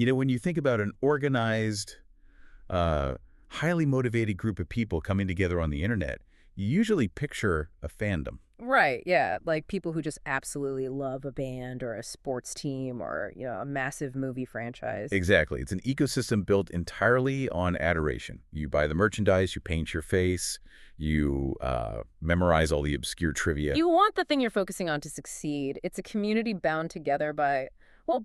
When you think about an organized, uh, highly motivated group of people coming together on the internet, you usually picture a fandom. Right, yeah, like people who just absolutely love a band or a sports team or, a massive movie franchise. Exactly. It's an ecosystem built entirely on adoration. You buy the merchandise, you paint your face, you memorize all the obscure trivia. You want the thing you're focusing on to succeed. It's a community bound together by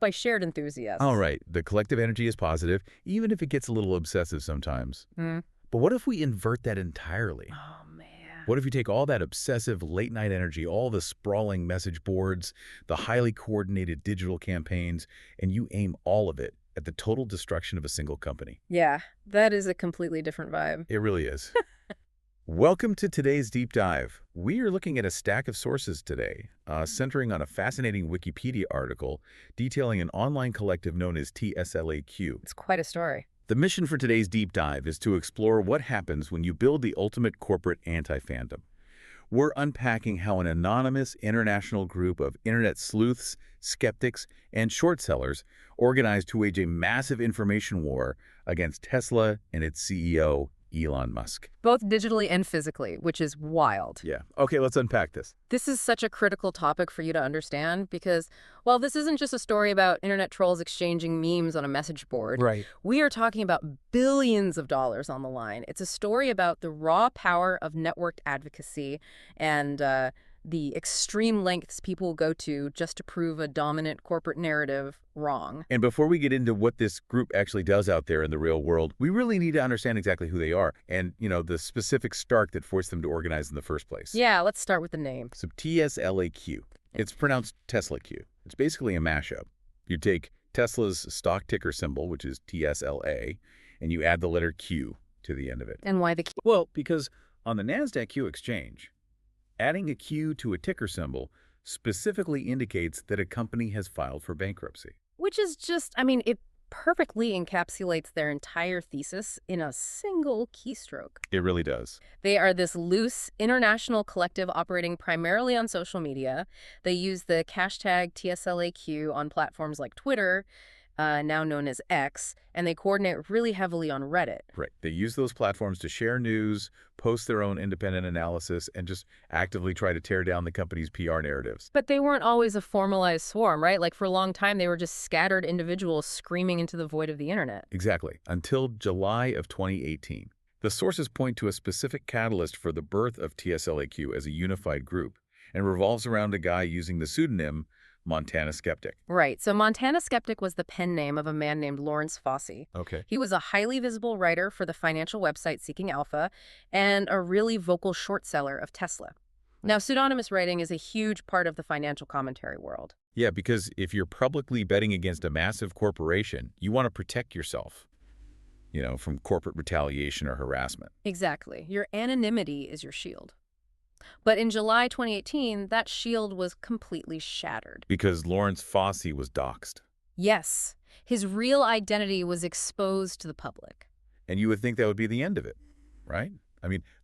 shared All enthusiasts. right, the collective energy is positive, even if it gets a little obsessive sometimes. Hmm. But what if we invert that entirely? Oh, man. What if you take all that obsessive late-night energy, all the sprawling message boards, the highly coordinated digital campaigns, and you aim all of it at the total destruction of a single company? Yeah, that is a completely different vibe. It really is. Welcome to today's deep dive. We are looking at a stack of sources today, centering on a fascinating Wikipedia article detailing an online collective known as TSLAQ. It's quite a story. The mission for today's deep dive is to explore what happens when you build the ultimate corporate anti-fandom. We're unpacking how an anonymous international group of internet sleuths, skeptics, and short sellers organized to wage a massive information war against Tesla and its CEO, Elon Musk. Both digitally and physically, which is wild. Yeah. Okay, let's unpack this. This is such a critical topic for you to understand because, well, this isn't just a story about internet trolls exchanging memes on a message board. Right. We are talking about billions of dollars on the line. It's a story about the raw power of networked advocacy and the extreme lengths people will go to just to prove a dominant corporate narrative wrong. And before we get into what this group actually does out there in the real world, we really need to understand exactly who they are and, the specific start that forced them to organize in the first place. Yeah, let's start with the name. So TSLAQ. It's pronounced TSLAQ. It's basically a mashup. You take Tesla's stock ticker symbol, which is TSLA, and you add the letter Q to the end of it. And why the key? Well, because on the NASDAQ Q exchange, adding a Q to a ticker symbol specifically indicates that a company has filed for bankruptcy. Which is just, it perfectly encapsulates their entire thesis in a single keystroke. It really does. They are this loose international collective operating primarily on social media. They use the hashtag TSLAQ on platforms like Twitter, now known as X, and they coordinate really heavily on Reddit. Right. They use those platforms to share news, post their own independent analysis, and just actively try to tear down the company's PR narratives. But they weren't always a formalized swarm, right? Like for a long time, they were just scattered individuals screaming into the void of the internet. Exactly. Until July of 2018. The sources point to a specific catalyst for the birth of TSLAQ as a unified group, and revolves around a guy using the pseudonym Montana Skeptic. Right. So Montana Skeptic was the pen name of a man named Lawrence Fossey. Okay. He was a highly visible writer for the financial website Seeking Alpha and a really vocal short seller of Tesla. Now, pseudonymous writing is a huge part of the financial commentary world. Yeah, because if you're publicly betting against a massive corporation, you want to protect yourself, from corporate retaliation or harassment. Exactly. Your anonymity is your shield. But in July 2018, that shield was completely shattered. Because Lawrence Fossey was doxxed. Yes, his real identity was exposed to the public. And you would think that would be the end of it, right?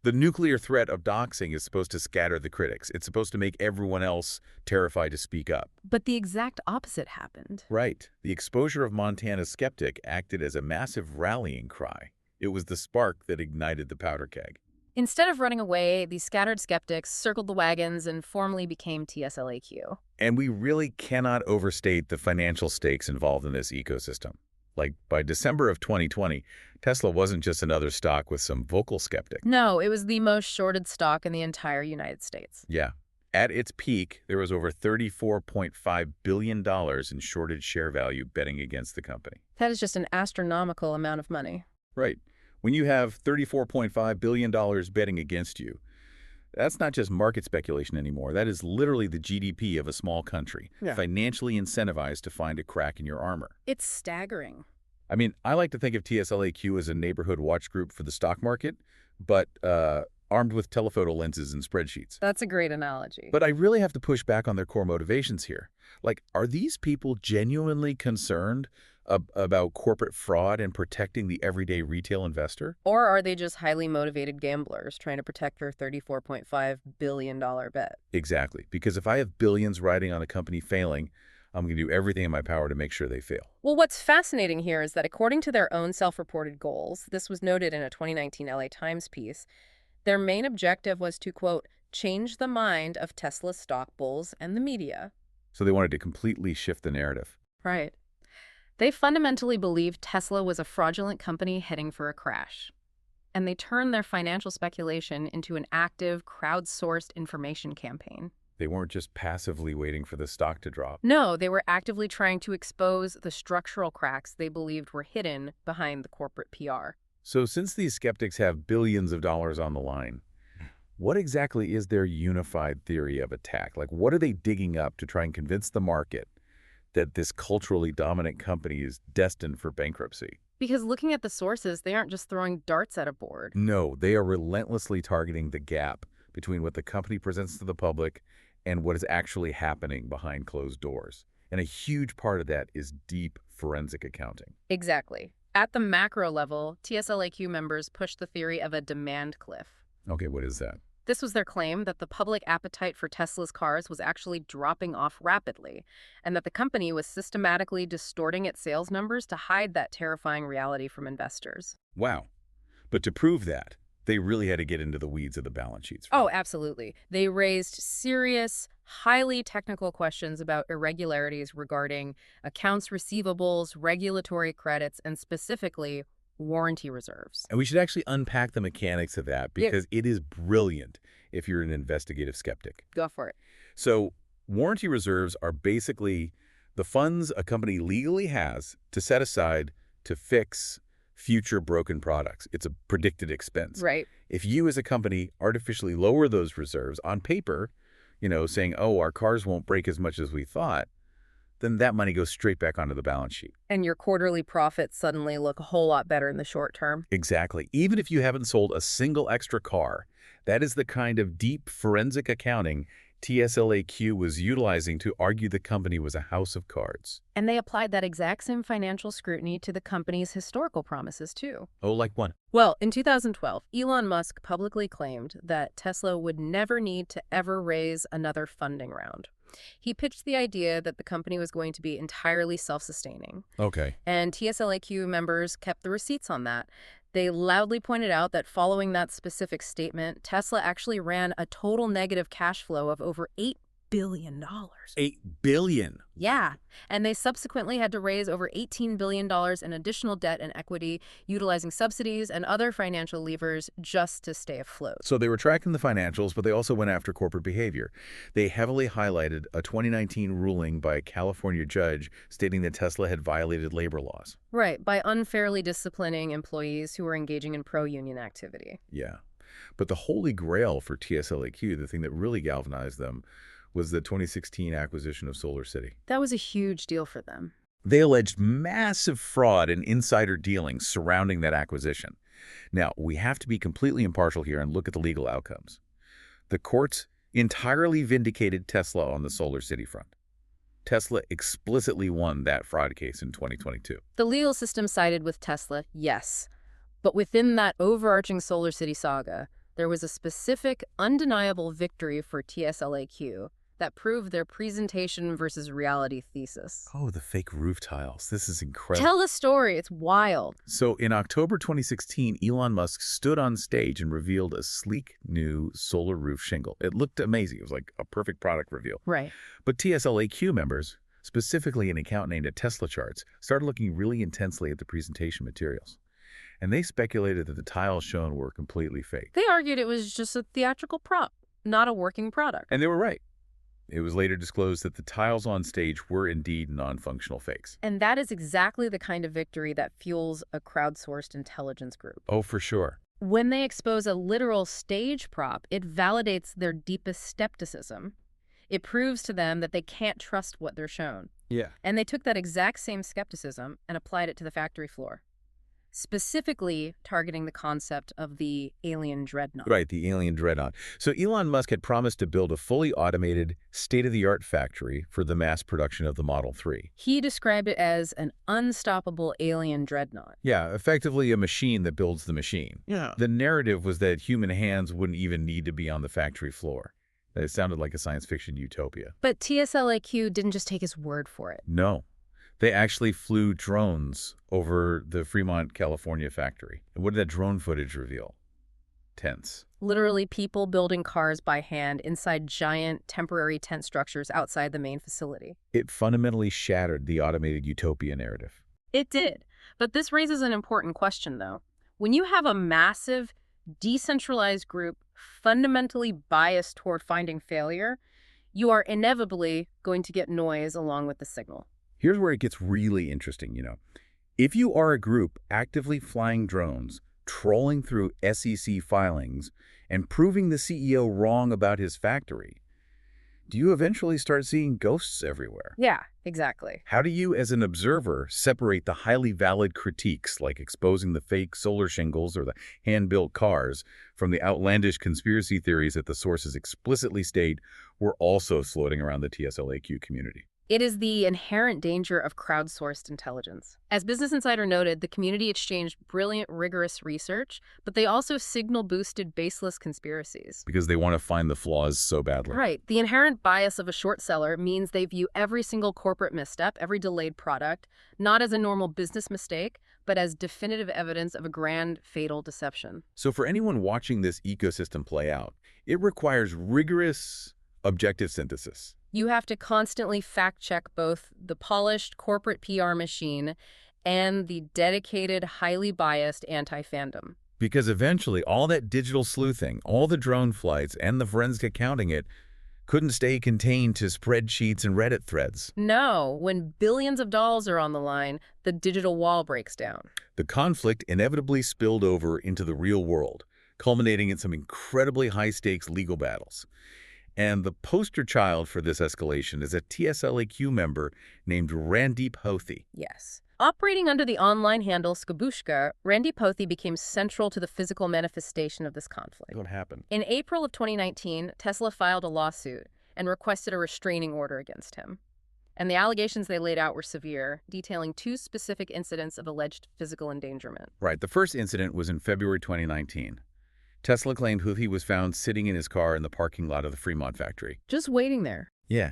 The nuclear threat of doxing is supposed to scatter the critics. It's supposed to make everyone else terrified to speak up. But the exact opposite happened. Right. The exposure of Montana Skeptic acted as a massive rallying cry. It was the spark that ignited the powder keg. Instead of running away, these scattered skeptics circled the wagons and formally became TSLAQ. And we really cannot overstate the financial stakes involved in this ecosystem. Like, by December of 2020, Tesla wasn't just another stock with some vocal skeptic. No, it was the most shorted stock in the entire United States. Yeah. At its peak, there was over $34.5 billion in shorted share value betting against the company. That is just an astronomical amount of money. Right. When you have $34.5 billion betting against you, that's not just market speculation anymore. That is literally the GDP of a small country, financially incentivized to find a crack in your armor. It's staggering. I like to think of TSLAQ as a neighborhood watch group for the stock market, but armed with telephoto lenses and spreadsheets. That's a great analogy. But I really have to push back on their core motivations here. Like, are these people genuinely concerned about corporate fraud and protecting the everyday retail investor? Or are they just highly motivated gamblers trying to protect their $34.5 billion bet? Exactly. Because if I have billions riding on a company failing, I'm going to do everything in my power to make sure they fail. Well, what's fascinating here is that according to their own self-reported goals, this was noted in a 2019 LA Times piece, their main objective was to, quote, change the mind of Tesla stock bulls and the media. So they wanted to completely shift the narrative. Right. They fundamentally believed Tesla was a fraudulent company heading for a crash. And they turned their financial speculation into an active, crowdsourced information campaign. They weren't just passively waiting for the stock to drop. No, they were actively trying to expose the structural cracks they believed were hidden behind the corporate PR. So since these skeptics have billions of dollars on the line, what exactly is their unified theory of attack? Like, what are they digging up to try and convince the market that this culturally dominant company is destined for bankruptcy? Because looking at the sources, they aren't just throwing darts at a board. No, they are relentlessly targeting the gap between what the company presents to the public and what is actually happening behind closed doors. And a huge part of that is deep forensic accounting. Exactly. At the macro level, TSLAQ members pushed the theory of a demand cliff. Okay, what is that? This was their claim that the public appetite for Tesla's cars was actually dropping off rapidly, and that the company was systematically distorting its sales numbers to hide that terrifying reality from investors. Wow. But to prove that, they really had to get into the weeds of the balance sheets. Oh, absolutely. They raised serious, highly technical questions about irregularities regarding accounts receivables, regulatory credits, and specifically warranty reserves. And we should actually unpack the mechanics of that because it is brilliant if you're an investigative skeptic. Go for it. So warranty reserves are basically the funds a company legally has to set aside to fix future broken products. It's a predicted expense. Right. If you as a company artificially lower those reserves on paper, saying, oh, our cars won't break as much as we thought, then that money goes straight back onto the balance sheet. And your quarterly profits suddenly look a whole lot better in the short term. Exactly. Even if you haven't sold a single extra car, that is the kind of deep forensic accounting TSLAQ was utilizing to argue the company was a house of cards. And they applied that exact same financial scrutiny to the company's historical promises, too. Oh, like what? Well, in 2012, Elon Musk publicly claimed that Tesla would never need to ever raise another funding round. He pitched the idea that the company was going to be entirely self-sustaining. Okay. And TSLAQ members kept the receipts on that. They loudly pointed out that following that specific statement, Tesla actually ran a total negative cash flow of over $8 billion. $8 billion? Yeah. And they subsequently had to raise over $18 billion in additional debt and equity, utilizing subsidies and other financial levers just to stay afloat. So they were tracking the financials, but they also went after corporate behavior. They heavily highlighted a 2019 ruling by a California judge stating that Tesla had violated labor laws. Right, by unfairly disciplining employees who were engaging in pro-union activity. Yeah. But the holy grail for TSLAQ, the thing that really galvanized them, was the 2016 acquisition of Solar City. That was a huge deal for them. They alleged massive fraud and insider dealings surrounding that acquisition. Now, we have to be completely impartial here and look at the legal outcomes. The courts entirely vindicated Tesla on the Solar City front. Tesla explicitly won that fraud case in 2022. The legal system sided with Tesla, yes. But within that overarching Solar City saga, there was a specific, undeniable victory for TSLAQ that proved their presentation versus reality thesis. Oh, the fake roof tiles. This is incredible. Tell the story. It's wild. So in October 2016, Elon Musk stood on stage and revealed a sleek new solar roof shingle. It looked amazing. It was like a perfect product reveal. Right. But TSLAQ members, specifically an account named at Tesla Charts, started looking really intensely at the presentation materials. And they speculated that the tiles shown were completely fake. They argued it was just a theatrical prop, not a working product. And they were right. It was later disclosed that the tiles on stage were indeed non-functional fakes. And that is exactly the kind of victory that fuels a crowdsourced intelligence group. Oh, for sure. When they expose a literal stage prop, it validates their deepest skepticism. It proves to them that they can't trust what they're shown. Yeah. And they took that exact same skepticism and applied it to the factory floor, specifically targeting the concept of the alien dreadnought. Right, the alien dreadnought. So Elon Musk had promised to build a fully automated, state-of-the-art factory for the mass production of the Model 3. He described it as an unstoppable alien dreadnought. Yeah, effectively a machine that builds the machine. Yeah. The narrative was that human hands wouldn't even need to be on the factory floor. It sounded like a science fiction utopia. But TSLAQ didn't just take his word for it. No. They actually flew drones over the Fremont, California factory. And what did that drone footage reveal? Tents. Literally people building cars by hand inside giant temporary tent structures outside the main facility. It fundamentally shattered the automated utopia narrative. It did. But this raises an important question, though. When you have a massive, decentralized group fundamentally biased toward finding failure, you are inevitably going to get noise along with the signal. Here's where it gets really interesting. If you are a group actively flying drones, trolling through SEC filings, and proving the CEO wrong about his factory, do you eventually start seeing ghosts everywhere? Yeah, exactly. How do you, as an observer, separate the highly valid critiques, like exposing the fake solar shingles or the hand-built cars, from the outlandish conspiracy theories that the sources explicitly state were also floating around the TSLAQ community? It is the inherent danger of crowdsourced intelligence. As Business Insider noted, the community exchanged brilliant, rigorous research, but they also signal-boosted baseless conspiracies. Because they want to find the flaws so badly. Right. The inherent bias of a short seller means they view every single corporate misstep, every delayed product, not as a normal business mistake, but as definitive evidence of a grand, fatal deception. So for anyone watching this ecosystem play out, it requires rigorous, objective synthesis. You have to constantly fact-check both the polished corporate PR machine and the dedicated, highly biased anti-fandom. Because eventually, all that digital sleuthing, all the drone flights, and the forensic accounting couldn't stay contained to spreadsheets and Reddit threads. No, when billions of dollars are on the line, the digital wall breaks down. The conflict inevitably spilled over into the real world, culminating in some incredibly high-stakes legal battles. And the poster child for this escalation is a TSLAQ member named Randeep Hothi. Yes. Operating under the online handle Skabushka, Randeep Hothi became central to the physical manifestation of this conflict. What happened? In April of 2019, Tesla filed a lawsuit and requested a restraining order against him. And the allegations they laid out were severe, detailing 2 specific incidents of alleged physical endangerment. Right. The first incident was in February 2019. Tesla claimed Houthi was found sitting in his car in the parking lot of the Fremont factory. Just waiting there. Yeah.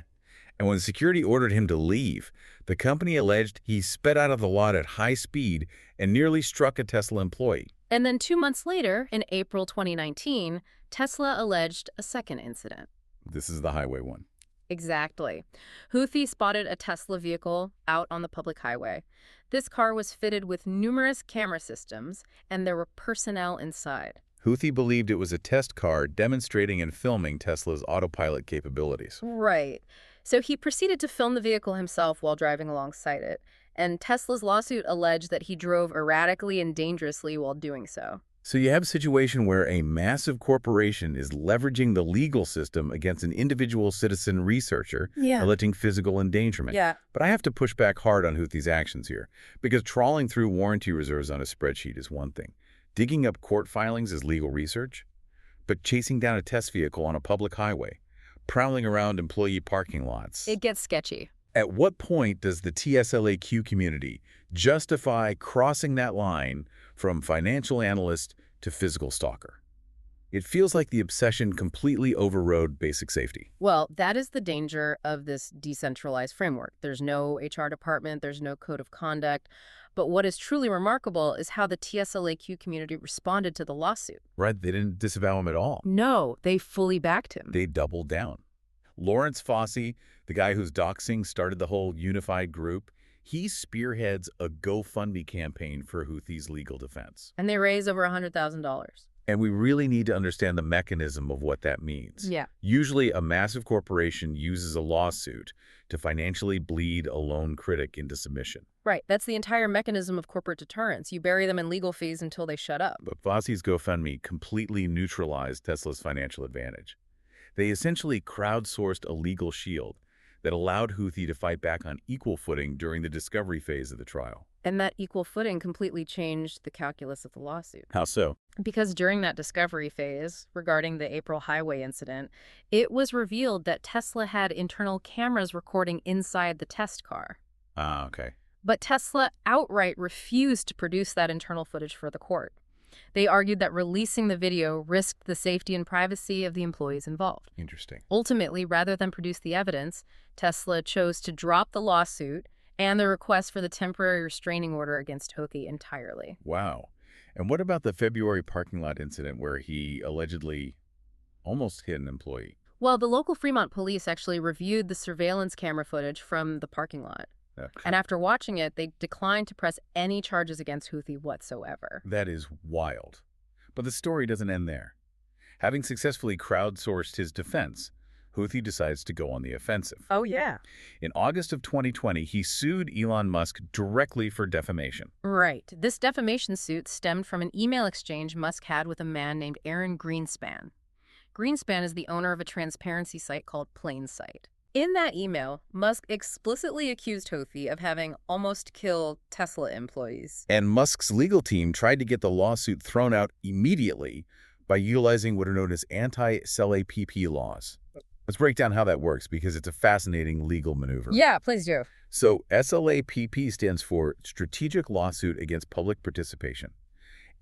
And when security ordered him to leave, the company alleged he sped out of the lot at high speed and nearly struck a Tesla employee. And then 2 months later, in April 2019, Tesla alleged a second incident. This is the highway one. Exactly. Houthi spotted a Tesla vehicle out on the public highway. This car was fitted with numerous camera systems, and there were personnel inside. Houthi believed it was a test car demonstrating and filming Tesla's autopilot capabilities. Right. So he proceeded to film the vehicle himself while driving alongside it, and Tesla's lawsuit alleged that he drove erratically and dangerously while doing so. So you have a situation where a massive corporation is leveraging the legal system against an individual citizen researcher, alleging physical endangerment. Yeah. But I have to push back hard on Houthi's actions here, because trawling through warranty reserves on a spreadsheet is one thing. Digging up court filings is legal research, but chasing down a test vehicle on a public highway, prowling around employee parking lots. It gets sketchy. At what point does the TSLAQ community justify crossing that line from financial analyst to physical stalker? It feels like the obsession completely overrode basic safety. Well, that is the danger of this decentralized framework. There's no HR department, there's no code of conduct. But what is truly remarkable is how the TSLAQ community responded to the lawsuit. Right? They didn't disavow him at all. No, they fully backed him. They doubled down. Lawrence Fossey, the guy whose doxing started the whole unified group, he spearheads a GoFundMe campaign for Houthi's legal defense. And they raised over $100,000. And we really need to understand the mechanism of what that means. Yeah. Usually, a massive corporation uses a lawsuit to financially bleed a lone critic into submission. Right. That's the entire mechanism of corporate deterrence. You bury them in legal fees until they shut up. But Fossey's GoFundMe completely neutralized Tesla's financial advantage. They essentially crowdsourced a legal shield that allowed Houthi to fight back on equal footing during the discovery phase of the trial. And that equal footing completely changed the calculus of the lawsuit. How so? Because during that discovery phase, regarding the April highway incident, it was revealed that Tesla had internal cameras recording inside the test car. Ah, okay. But Tesla outright refused to produce that internal footage for the court. They argued that releasing the video risked the safety and privacy of the employees involved. Interesting. Ultimately, rather than produce the evidence, Tesla chose to drop the lawsuit and the request for the temporary restraining order against Houthi entirely. Wow. And what about the February parking lot incident where he allegedly almost hit an employee? Well, the local Fremont police actually reviewed the surveillance camera footage from the parking lot. And after watching it, they declined to press any charges against Houthi whatsoever. That is wild. But the story doesn't end there. Having successfully crowdsourced his defense, Houthi decides to go on the offensive. Oh, yeah. In August of 2020, he sued Elon Musk directly for defamation. Right. This defamation suit stemmed from an email exchange Musk had with a man named Aaron Greenspan. Greenspan is the owner of a transparency site called Plainsight. In that email, Musk explicitly accused Houthi of having almost killed Tesla employees. And Musk's legal team tried to get the lawsuit thrown out immediately by utilizing what are known as anti-SLAPP laws. Let's break down how that works because it's a fascinating legal maneuver. Yeah, please do. So SLAPP stands for Strategic Lawsuit Against Public Participation.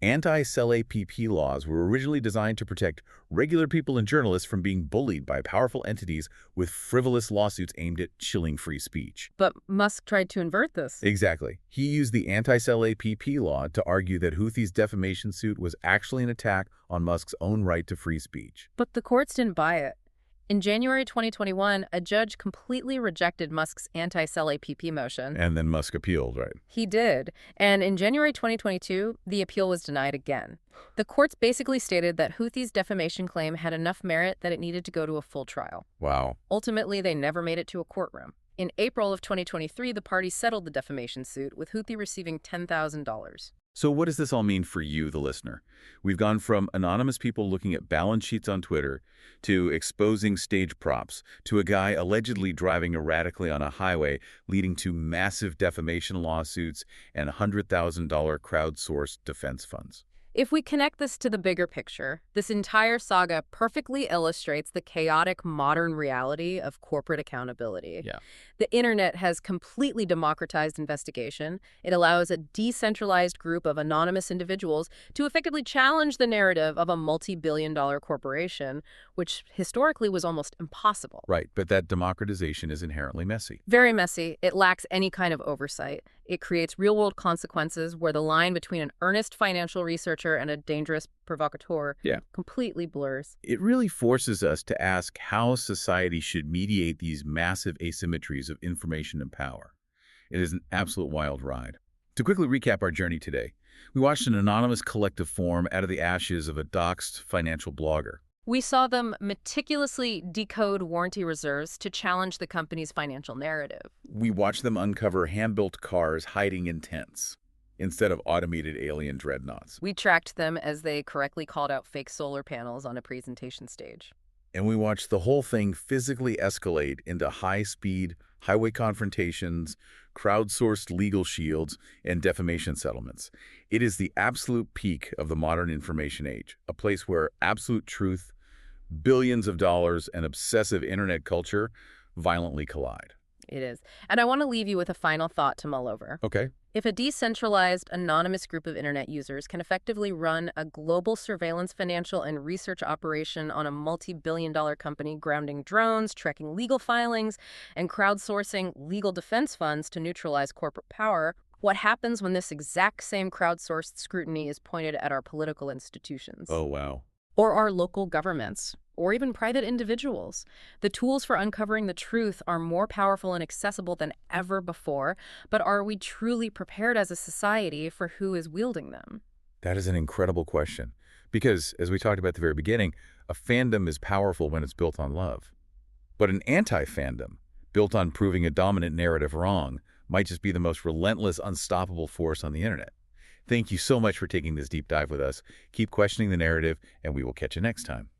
Anti-SLAPP laws were originally designed to protect regular people and journalists from being bullied by powerful entities with frivolous lawsuits aimed at chilling free speech. But Musk tried to invert this. Exactly. He used the anti-SLAPP law to argue that Houthi's defamation suit was actually an attack on Musk's own right to free speech. But the courts didn't buy it. In January 2021, a judge completely rejected Musk's anti-SLAPP motion. And then Musk appealed, right? He did. And in January 2022, the appeal was denied again. The courts basically stated that Houthi's defamation claim had enough merit that it needed to go to a full trial. Wow. Ultimately, they never made it to a courtroom. In April of 2023, the parties settled the defamation suit, with Houthi receiving $10,000. So what does this all mean for you, the listener? We've gone from anonymous people looking at balance sheets on Twitter to exposing stage props to a guy allegedly driving erratically on a highway, leading to massive defamation lawsuits and $100,000 crowdsourced defense funds. If we connect this to the bigger picture, this entire saga perfectly illustrates the chaotic modern reality of corporate accountability. Yeah. The internet has completely democratized investigation. It allows a decentralized group of anonymous individuals to effectively challenge the narrative of a multi-billion-dollar corporation, which historically was almost impossible. Right, but that democratization is inherently messy. Very messy. It lacks any kind of oversight. It creates real-world consequences where the line between an earnest financial researcher and a dangerous provocateur completely blurs. It really forces us to ask how society should mediate these massive asymmetries of information and power. It is an absolute wild ride. To quickly recap our journey today, we watched an anonymous collective form out of the ashes of a doxed financial blogger. We saw them meticulously decode warranty reserves to challenge the company's financial narrative. We watched them uncover hand-built cars hiding in tents instead of automated alien dreadnoughts. We tracked them as they correctly called out fake solar panels on a presentation stage. And we watched the whole thing physically escalate into high-speed highway confrontations, crowdsourced legal shields, and defamation settlements. It is the absolute peak of the modern information age, a place where absolute truth, billions of dollars, and obsessive internet culture violently collide. It is. And I want to leave you with a final thought to mull over. Okay. If a decentralized, anonymous group of internet users can effectively run a global surveillance, financial, and research operation on a multi-billion-dollar company grounding drones, tracking legal filings, and crowdsourcing legal defense funds to neutralize corporate power, what happens when this exact same crowdsourced scrutiny is pointed at our political institutions? Oh, wow. Or our local governments, or even private individuals? The tools for uncovering the truth are more powerful and accessible than ever before, but are we truly prepared as a society for who is wielding them? That is an incredible question. Because, as we talked about at the very beginning, a fandom is powerful when it's built on love. But an anti-fandom, built on proving a dominant narrative wrong, might just be the most relentless, unstoppable force on the internet. Thank you so much for taking this deep dive with us. Keep questioning the narrative, and we will catch you next time.